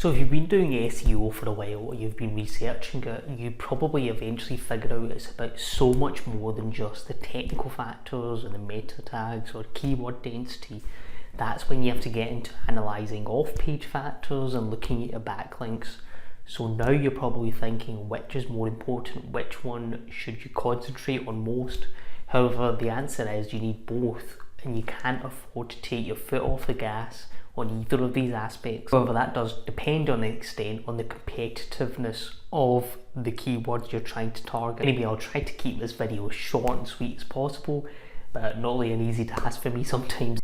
So if you've been doing SEO for a while or you've been researching it, you probably eventually figure out it's about so much more than just the technical factors and the meta tags or keyword density. That's when you have to get into analysing off-page factors and looking at your backlinks. So now you're probably thinking, which is more important? Which one should you concentrate on most? However, the answer is you need both, and you can't afford to take your foot off the gas on either of these aspects. However, that does depend on an extent on the competitiveness of the keywords you're trying to target. Anyway, I'll try to keep this video as short and sweet as possible, but not really an easy task for me sometimes.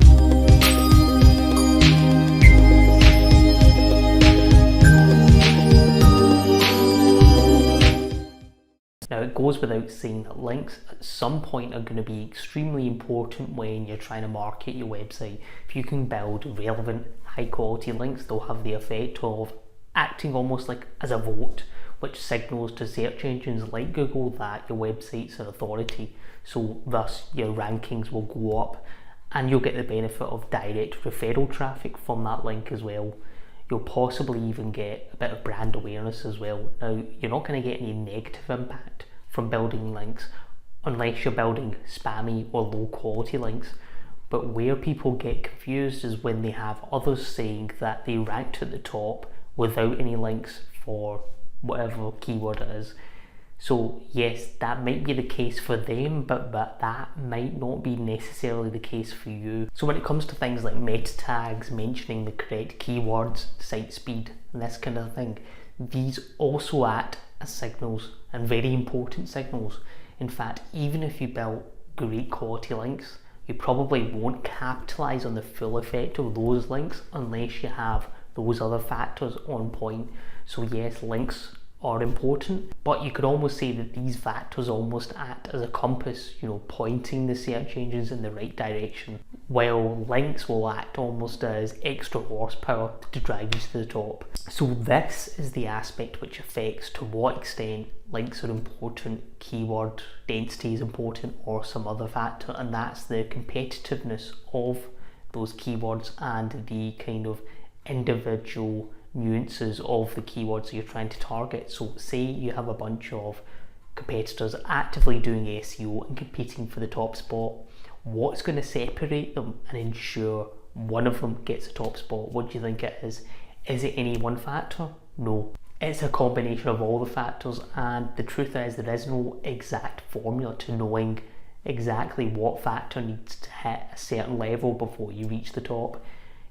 Now, it goes without saying that links at some point are going to be extremely important when you're trying to market your website. If you can build relevant, high quality links, they'll have the effect of acting almost like as a vote, which signals to search engines like Google that your website's an authority. So thus your rankings will go up and you'll get the benefit of direct referral traffic from that link as well. You'll possibly even get a bit of brand awareness as well. Now, you're not going to get any negative impact from building links unless you're building spammy or low quality links. But where people get confused is when they have others saying that they ranked at the top without any links for whatever keyword it is. So yes, that might be the case for them, but that might not be necessarily the case for you. So when it comes to things like meta tags, mentioning the correct keywords, site speed, and this kind of thing, these also act as signals, and very important signals. In fact, even if you build great quality links, you probably won't capitalize on the full effect of those links unless you have those other factors on point. So yes, links are important, but you could almost say that these factors almost act as a compass, pointing the search engines in the right direction, while links will act almost as extra horsepower to drive you to the top. So this is the aspect which affects to what extent links are important, keyword density is important, or some other factor, and that's the competitiveness of those keywords and the kind of individual nuances of the keywords you're trying to target. So say you have a bunch of competitors actively doing SEO and competing for the top spot. What's going to separate them and ensure one of them gets a top spot? What do you think it is? Is it any one factor? No. It's a combination of all the factors, and the truth is there is no exact formula to knowing exactly what factor needs to hit a certain level before you reach the top.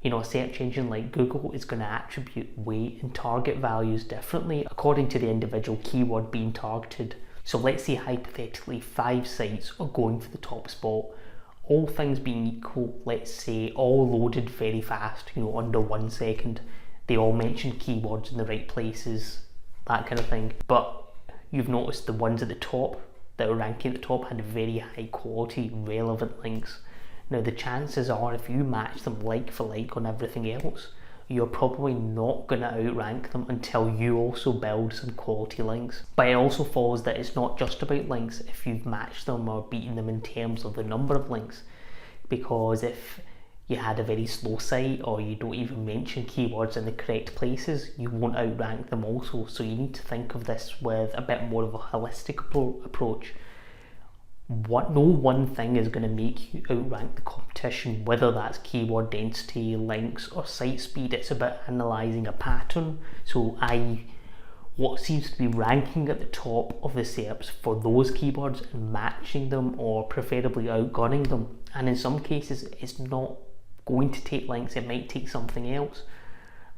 A search engine like Google is going to attribute weight and target values differently according to the individual keyword being targeted. So let's say hypothetically 5 sites are going for the top spot. All things being equal, let's say all loaded very fast, under 1 second. They all mention keywords in the right places, that kind of thing. But you've noticed the ones at the top that are ranking at the top had very high quality, relevant links. Now the chances are if you match them like for like on everything else, you're probably not going to outrank them until you also build some quality links. But it also follows that it's not just about links if you've matched them or beaten them in terms of the number of links, because if you had a very slow site or you don't even mention keywords in the correct places, you won't outrank them also. So you need to think of this with a bit more of a holistic approach. No one thing is going to make you outrank the competition, whether that's keyword density, links, or site speed. It's about analysing a pattern. So what seems to be ranking at the top of the SERPs for those keywords and matching them, or preferably outgunning them. And in some cases it's not going to take links, it might take something else.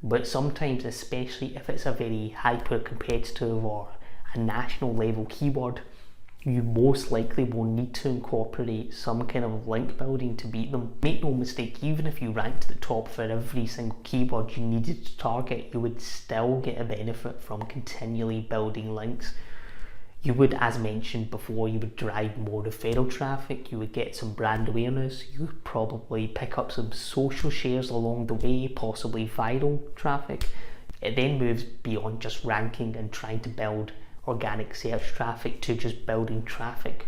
But sometimes, especially if it's a very hyper competitive or a national level keyword, you most likely will need to incorporate some kind of link building to beat them. Make no mistake, even if you ranked at the top for every single keyword you needed to target, you would still get a benefit from continually building links. You would, as mentioned before, you would drive more referral traffic, you would get some brand awareness, you would probably pick up some social shares along the way, possibly viral traffic. It then moves beyond just ranking and trying to build organic search traffic to just building traffic.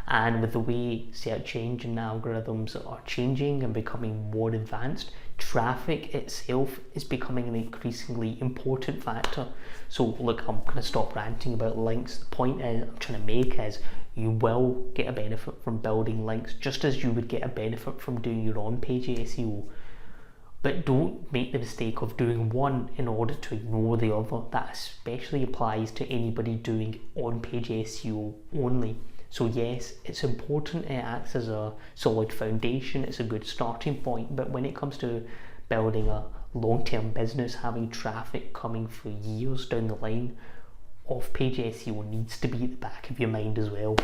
And with the way search engine algorithms are changing and becoming more advanced, traffic itself is becoming an increasingly important factor. So look, I'm going to stop ranting about links. The point I'm trying to make is you will get a benefit from building links, just as you would get a benefit from doing your on-page SEO. But don't make the mistake of doing one in order to ignore the other. That especially applies to anybody doing on-page SEO only. So yes, it's important, it acts as a solid foundation, it's a good starting point, but when it comes to building a long-term business, having traffic coming for years down the line, off-page SEO needs to be at the back of your mind as well.